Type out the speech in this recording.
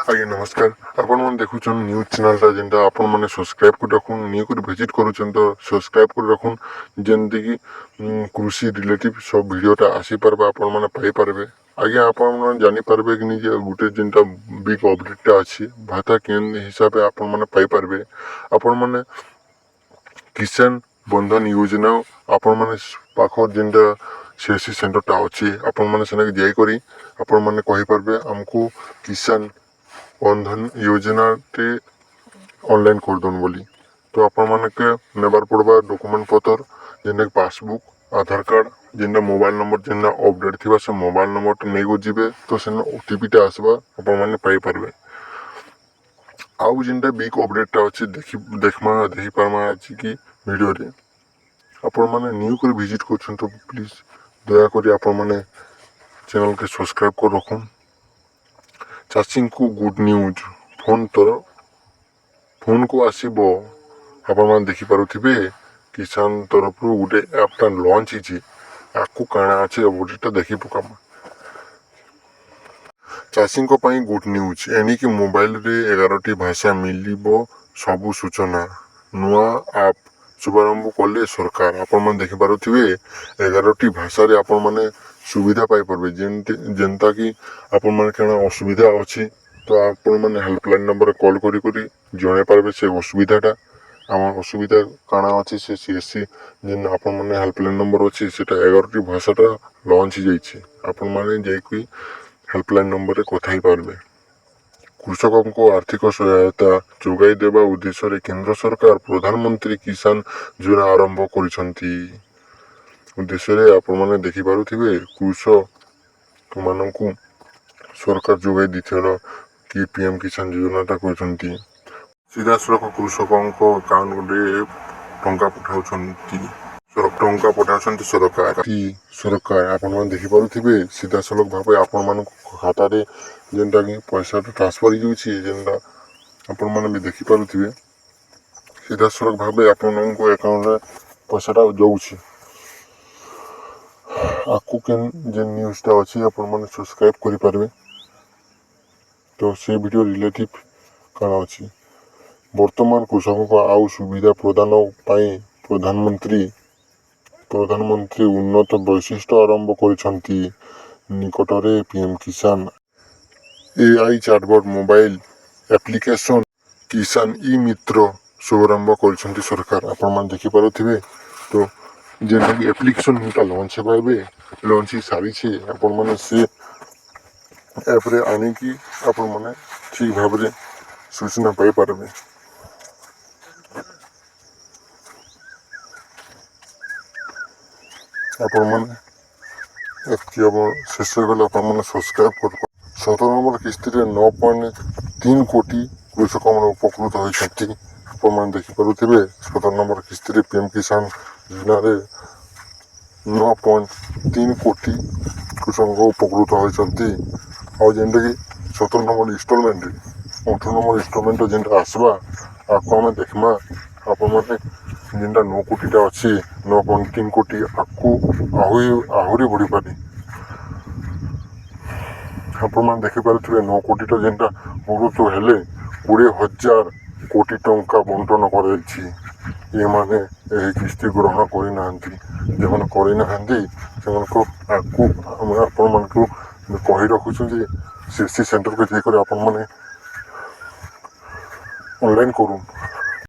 ଆଜ୍ଞା ନମସ୍କାର। ଆପଣମାନେ ଦେଖୁଛନ୍ ନ୍ୟୁଜ୍ ଚ୍ୟାନେଲଟା ଯେନ୍ଟା ଆପଣମାନେ ସବସ୍କ୍ରାଇବ୍ କରି ରଖୁନ୍, ନିଉ କରି ଭିଜିଟ୍ କରୁଛନ୍ ତ ସବସ୍କ୍ରାଇବ୍ କରି ରଖୁନ୍, ଯେମିତିକି କୃଷି ରିଲେଟିଭ୍ ସବୁ ଭିଡ଼ିଓଟା ଆସିପାରବା, ଆପଣମାନେ ପାଇପାରିବେ। ଆଜ୍ଞା ଆପଣମାନେ ଜାଣିପାରିବେ କି ନି ଯେ ଗୁଟେ ଯେନ୍ଟା ବିଗ୍ ଅପଡେଟଟା ଅଛି ଭାତା କେନ୍ ହିସାବେ ଆପଣମାନେ ପାଇପାରିବେ। ଆପଣମାନେ କିଷାନ ବନ୍ଧନ योजना ଆପଣମାନେ ପାଖର ଯେନ୍ଟା CSC ସେଣ୍ଟରଟା ଅଛି ଆପଣମାନେ ସେନାକେ ଯାଇକରି ଆପଣମାନେ କହିପାରିବେ ଆମକୁ କିଷାନ ବନ୍ଧନ योजनाଟେ ଅନଲାଇନ୍ କରିଦଉନ୍ ବୋଲି। ତ ଆପଣମାନକେ ନେବାର୍ ପଡ଼ବା ଡକୁମେଣ୍ଟ ପତର ଯେନ୍ଟାକି ପାସବୁକ୍, ଆଧାର କାର୍ଡ଼, ଯେନ୍ଟା ମୋବାଇଲ୍ ନମ୍ବର ଯେନ୍ଟା ଅପଡେଟ୍ ଥିବା ସେ ମୋବାଇଲ୍ ନମ୍ବରଟା ନେଇକି ଯିବେ ତ ସେନ OTPଟା ଆସବା ଆପଣମାନେ ପାଇପାରିବେ। ଆଉ ଯେନ୍ଟା ବିଗ୍ ଅପଡେଟଟା ଅଛି ଦେଖିପାରମା ଅଛି କି ଭିଡ଼ିଓରେ ଆପଣମାନେ ନିଉ କରି ଭିଜିଟ୍ କରୁଛନ୍ ତ ପ୍ଲିଜ୍ ଦୟାକରି ଆପଣମାନେ ଚ୍ୟାନେଲକେ ସବସ୍କ୍ରାଇବ୍ କରି ରଖୁନ୍। ଚାଷୀଙ୍କୁ ଗୁଡ୍ ନ୍ୟୁଜ୍ ଫୋନକୁ ଆସିବ। ଆପଣମାନେ ଦେଖିପାରୁଥିବେ କିଷାନ ତରଫରୁ ଗୋଟେ ଆପ୍ଟା ଲଞ୍ଚ ହେଇଛି। ଆଗକୁ କାଣା ଅଛି ଅପଡେଟଟା ଦେଖି ପକାମା। ଚାଷୀଙ୍କ ପାଇଁ ଗୁଡ୍ ନ୍ୟୁଜ୍, ଏଣିକି ମୋବାଇଲରେ 11ଟି ଭାଷା ମିଳିବ ସବୁ ସୂଚନା। ନୂଆ ଆପ୍ ଶୁଭାରମ୍ଭ କଲେ ସରକାର। ଆପଣମାନେ ଦେଖିପାରୁଥିବେ 11ଟି ଭାଷାରେ ଆପଣମାନେ ସୁବିଧା ପାଇପାରିବେ। ଯେନ୍ତାକି ଆପଣମାନେ କାଣା ଅସୁବିଧା ଅଛି ତ ଆପଣମାନେ ହେଲ୍ପଲାଇନ୍ ନମ୍ବରରେ କଲ୍ କରି ଜଣାଇ ପାରିବେ ସେ ଅସୁବିଧାଟା। ଆମର ଅସୁବିଧା କାଣା ଅଛି ସେ CSC ଯେନ୍ ଆପଣମାନେ ହେଲ୍ପଲାଇନ୍ ନମ୍ବର ଅଛି ସେଟା 11ଟି ଭାଷାଟା ଲଞ୍ଚ ହେଇଯାଇଛି। ଆପଣମାନେ ଯାଇକି ହେଲ୍ପଲାଇନ୍ ନମ୍ବରରେ କଥା ହେଇପାରିବେ। କୃଷକଙ୍କୁ ଆର୍ଥିକ ସହାୟତା ଯୋଗାଇ ଦେବା ଉଦ୍ଦେଶ୍ୟରେ କେନ୍ଦ୍ର ସରକାର ପ୍ରଧାନମନ୍ତ୍ରୀ କିଷାନ ଯୋଜନା ଆରମ୍ଭ କରିଛନ୍ତି। ଉଦ୍ଦେଶ୍ୟରେ ଆପଣମାନେ ଦେଖିପାରୁଥିବେ କୃଷକମାନଙ୍କୁ ସରକାର ଯୋଗାଇ ଦେଇଥିବାର କି PM କିଷାନ ଯୋଜନାଟା କରିଛନ୍ତି। ସିଧାସଳଖ କୃଷକଙ୍କ ଆକାଉଣ୍ଟରେ ଟଙ୍କା ପଠାଉଛନ୍ତି ସରକାର। ଆପଣମାନେ ଦେଖିପାରୁଥିବେ ସିଧାସଳଖ ଭାବେ ଆପଣମାନଙ୍କ ଖାତାରେ ଯେନ୍ଟାକି ପଇସାଟା ଟ୍ରାନ୍ସଫର ହେଇଯାଉଛି। ଯେନ୍ଟା ଆପଣମାନେ ବି ଦେଖିପାରୁଥିବେ ସିଧାସଳଖ ଭାବେ ଆପଣଙ୍କ ଆକାଉଣ୍ଟରେ ପଇସାଟା ଯାଉଛି। ଆଗକୁ ଯେନ୍ ନ୍ୟୁଜ୍ଟା ଅଛି ଆପଣମାନେ ସବସ୍କ୍ରାଇବ୍ କରିପାରିବେ। ତ ସେ ଭିଡ଼ିଓ ରିଲେଟିଭ୍ କାଣା ଅଛି ବର୍ତ୍ତମାନ କୃଷକଙ୍କ ଆଉ ସୁବିଧା ପ୍ରଦାନ ପାଇଁ ପ୍ରଧାନମନ୍ତ୍ରୀ ଉନ୍ନତ ବୈଶିଷ୍ଟ୍ୟ ଆରମ୍ଭ କରିଛନ୍ତି। ନିକଟରେ PM କିଷାନ AI ଚାଟବଟ୍ ମୋବାଇଲ ଆପ୍ଲିକେସନ କିଷାନ ଇ-ମିତ୍ର ଶୁଭାରମ୍ଭ କରିଛନ୍ତି ସରକାର। ଆପଣମାନେ ଦେଖିପାରୁଥିବେ ତ ଯେନ୍ଟାକି ଆପ୍ଲିକେସନଟା ଲଞ୍ଚ ହେବା ଏବେ ଲଞ୍ଚ ହେଇ ସାରିଛି। ଆପଣମାନେ ସେ ଆପ୍ରେ ଆଣିକି ଆପଣମାନେ ଠିକ୍ ଭାବରେ ସୂଚନା ପାଇପାରିବେ। ଆପଣମାନେ ଏତିକି ଶେଷ ହେଇଗଲେ ଆପଣମାନେ ସବସ୍କ୍ରାଇବ୍ କରିପାରିବେ। 17 ନମ୍ବର କିସ୍ତିରେ 9.3 କୋଟି କୃଷକମାନେ ଉପକୃତ ହୋଇଛନ୍ତି। ଆପଣମାନେ ଦେଖିପାରୁଥିବେ 17 ନମ୍ବର କିସ୍ତିରେ PM କିଷାନ ଯୋଜନାରେ 9.3 କୋଟି କୃଷକ ଉପକୃତ ହୋଇଛନ୍ତି। ଆଉ ଯେନ୍ଟାକି 17 ନମ୍ବର ଇନଷ୍ଟଲମେଣ୍ଟରେ 18 ନମ୍ବର ଇନଷ୍ଟଲମେଣ୍ଟ ଯେନ୍ଟା ଆସବା ଆଗକୁ ଆମେ ଦେଖମା। ଆପଣମାନେ ଯେନ୍ଟା 9 କୋଟିଟା ଅଛି 9.3 କୋଟି ଆଗକୁ ଆହୁରି ବଢ଼ିପାରେ। ଆପଣମାନେ ଦେଖିପାରୁଥିବେ 9 କୋଟିଟା ଯେନ୍ଟା ବହୁତ ହେଲେ 20,000 କୋଟି ଟଙ୍କା ବଣ୍ଟନ କରାଯାଇଛି। ଏମାନେ ଏହି କିସ୍ତି ଗ୍ରହଣ କରିନାହାନ୍ତି। ଯେଉଁମାନେ କରିନାହାନ୍ତି ସେମାନଙ୍କୁ ଆଗକୁ ଆମେ ଆପଣମାନଙ୍କୁ କହି ରଖୁଛୁ ଯେ CSC ସେଣ୍ଟରକୁ ଯାଇକରି ଆପଣମାନେ ଅନଲାଇନ୍ କରୁନ୍।